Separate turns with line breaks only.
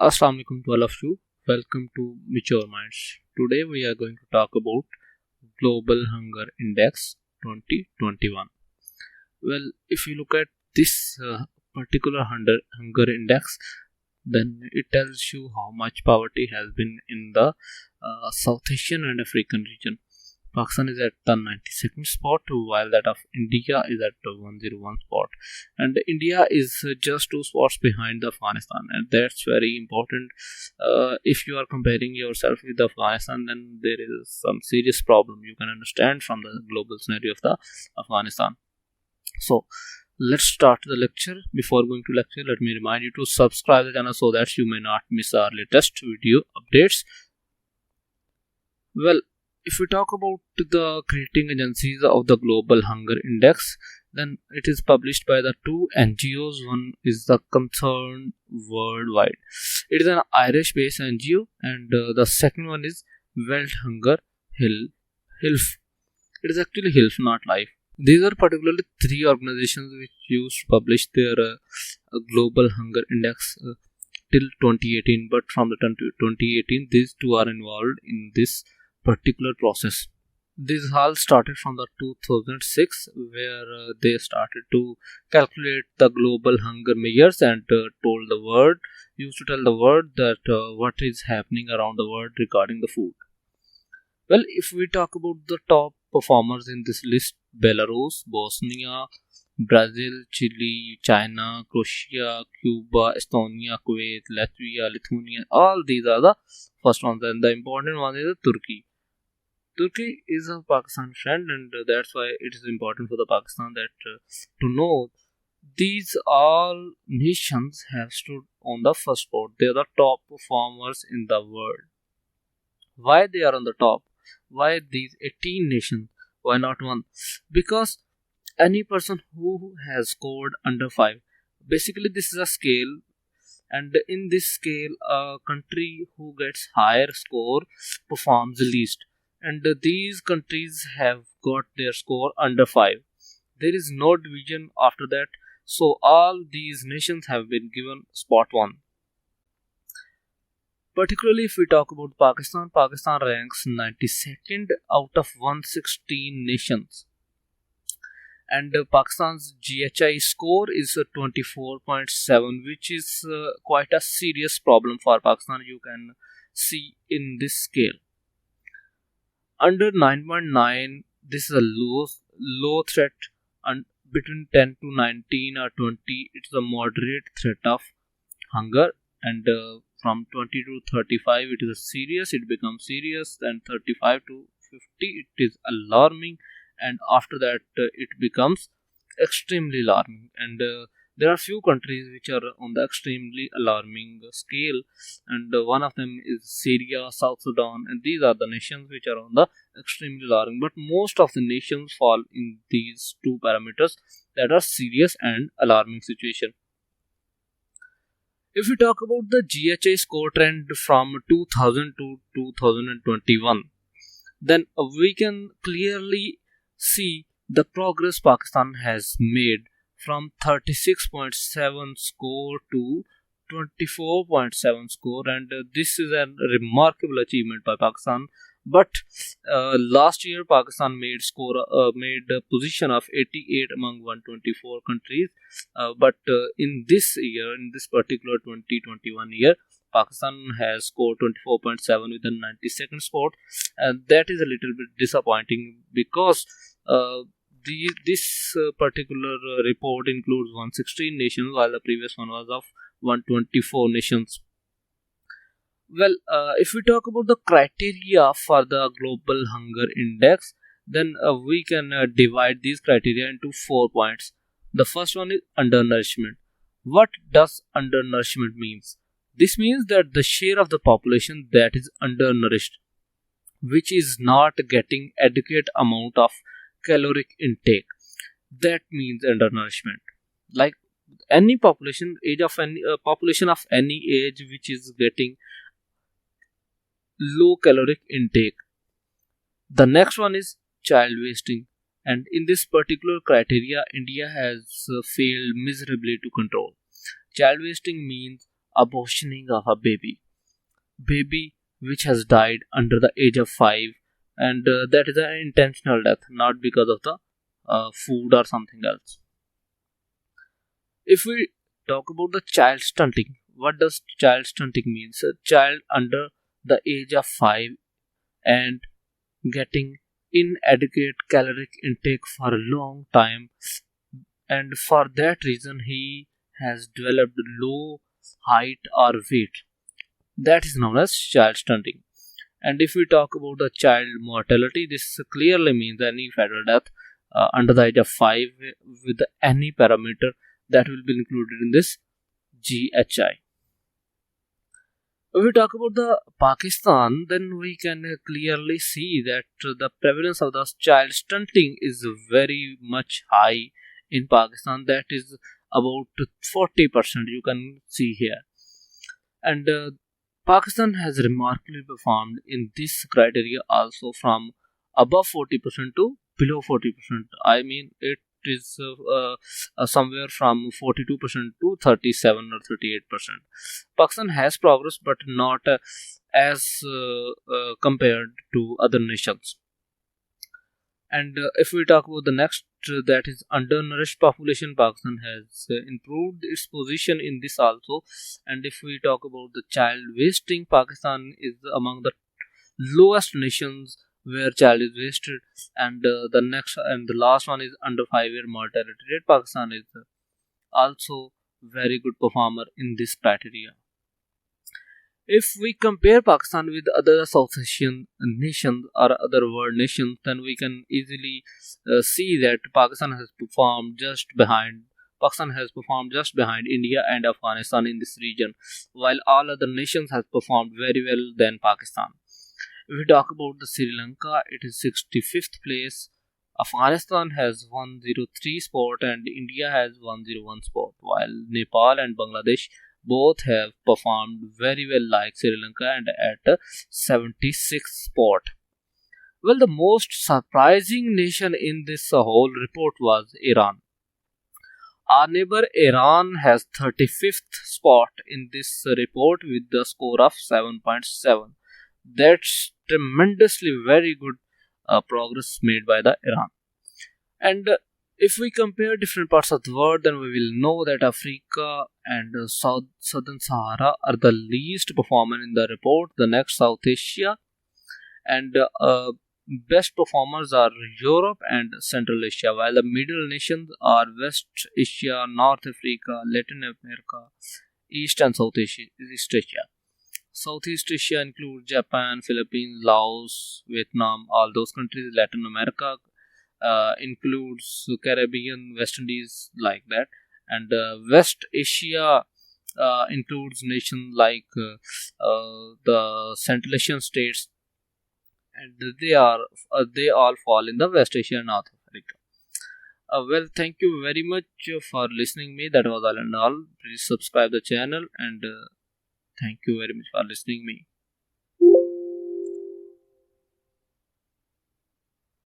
Assalamu alaikum to all of you. Welcome to MaTurE Minds. Today we are going to talk about Global Hunger Index 2021. Well, if you look at this particular hunger index, then it tells you how much poverty has been in the South Asian and African region. Pakistan is at the 92nd spot, while that of India is at the 101 spot, and India is just 2 spots behind Afghanistan, and that's very important. If you are comparing yourself with Afghanistan, then there is some serious problem you can understand from the global scenario of the Afghanistan. So let's start the lecture. Before going to lecture, let me remind you to subscribe the channel so that you may not miss our latest video updates. Well, if we talk about the creating agencies of the Global Hunger Index, then it is published by the two NGOs. One is the Concern Worldwide. It is an Irish-based NGO, and the second one is Welthungerhilfe. It is actually Hilf, not Life. These are particularly three organizations which used to publish their Global Hunger Index till 2018. But from the 2018, these two are involved in this particular process. This all started from the 2006, where they started to calculate the global hunger measures and used to tell the world that what is happening around the world regarding the food. Well, if we talk about the top performers in this list: Belarus, Bosnia, Brazil, Chile, China, Croatia, Cuba, Estonia, Kuwait, Latvia, Lithuania. All these are the first ones, and the important one is Turkey. Turkey is a Pakistan friend, and that's why it is important for the Pakistan that to know these all nations have stood on the first spot. They are the top performers in the world. Why they are on the top? Why these 18 nations? Why not one? Because any person who has scored under 5, basically this is a scale, and in this scale a country who gets higher score performs least, and these countries have got their score under 5. There is no division after that, so all these nations have been given spot 1. Particularly if we talk about Pakistan, Pakistan ranks 92nd out of 116 nations, and Pakistan's GHI score is 24.7, which is quite a serious problem for Pakistan. You can see in this scale. Under 9.9, this is a low threat, and between 10 to 19 or 20, it's a moderate threat of hunger, and from 20 to 35, it is serious, it becomes serious, then 35 to 50, it is alarming, and after that, it becomes extremely alarming. And there are few countries which are on the extremely alarming scale, and one of them is Syria, South Sudan, and these are the nations which are on the extremely alarming. But most of the nations fall in these two parameters, that are serious and alarming situation. If we talk about the GHI score trend from 2000 to 2021, then we can clearly see the progress Pakistan has made from 36.7 score to 24.7 score, and this is a remarkable achievement by Pakistan. But last year Pakistan made a position of 88 among 124 countries, but in this year, in this particular 2021 year, Pakistan has scored 24.7 with a 92nd spot, and that is a little bit disappointing because this particular report includes 116 nations, while the previous one was of 124 nations. Well, if we talk about the criteria for the Global Hunger Index, then we can divide these criteria into 4 points. The first one is undernourishment. What does undernourishment means? This means that the share of the population that is undernourished, which is not getting adequate amount of caloric intake, that means undernourishment. Like any population of any age which is getting low caloric intake. The next one is child wasting, and in this particular criteria India has failed miserably to control. Child wasting means abortioning of a baby which has died under the age of 5, and that is an intentional death, not because of the food or something else. If we talk about the child stunting, what does child stunting means? A child under the age of 5 and getting inadequate caloric intake for a long time, and for that reason he has developed low height or weight. That is known as child stunting. And if we talk about the child mortality, this clearly means any fetal death under the age of 5 with any parameter that will be included in this GHI. If we talk about the Pakistan, then we can clearly see that the prevalence of the child stunting is very much high in Pakistan. That is about 40%, you can see here. And Pakistan has remarkably performed in this criteria also, from above 40% to below 40%. I mean, it is somewhere from 42% to 37 or 38%. Pakistan has progress, but not as compared to other nations. And if we talk about the next, that is undernourished population, Pakistan has improved its position in this also. And if we talk about the child wasting, Pakistan is among the lowest nations where child is wasted. And the next and the last one is under 5-year mortality rate. Pakistan is also very good performer in this criteria. If we compare Pakistan with other South Asian nations or other world nations, then we can easily see that Pakistan has performed just behind India and Afghanistan in this region, while all other nations have performed very well than Pakistan. If we talk about the Sri Lanka, it is 65th place. Afghanistan has 103 spot and India has 101 spot, while Nepal and Bangladesh both have performed very well like Sri Lanka and at 76th spot. Well, the most surprising nation in this whole report was Iran. Our neighbor Iran has 35th spot in this report with the score of 7.7. That's tremendously very good progress made by the Iran. And if we compare different parts of the world, then we will know that Africa and Southern Sahara are the least performer in the report. The next, South Asia, and best performers are Europe and Central Asia, while the middle nations are West Asia, North Africa, Latin America, East and East Asia. Southeast Asia includes Japan, Philippines, Laos, Vietnam, all those countries. Latin America includes Caribbean, West Indies, like that. And West Asia includes nations like the Central Asian states, and they all fall in the West Asia and North Africa. Well, thank you very much for listening me. That was all and all. Please subscribe the channel, and thank you very much for listening me.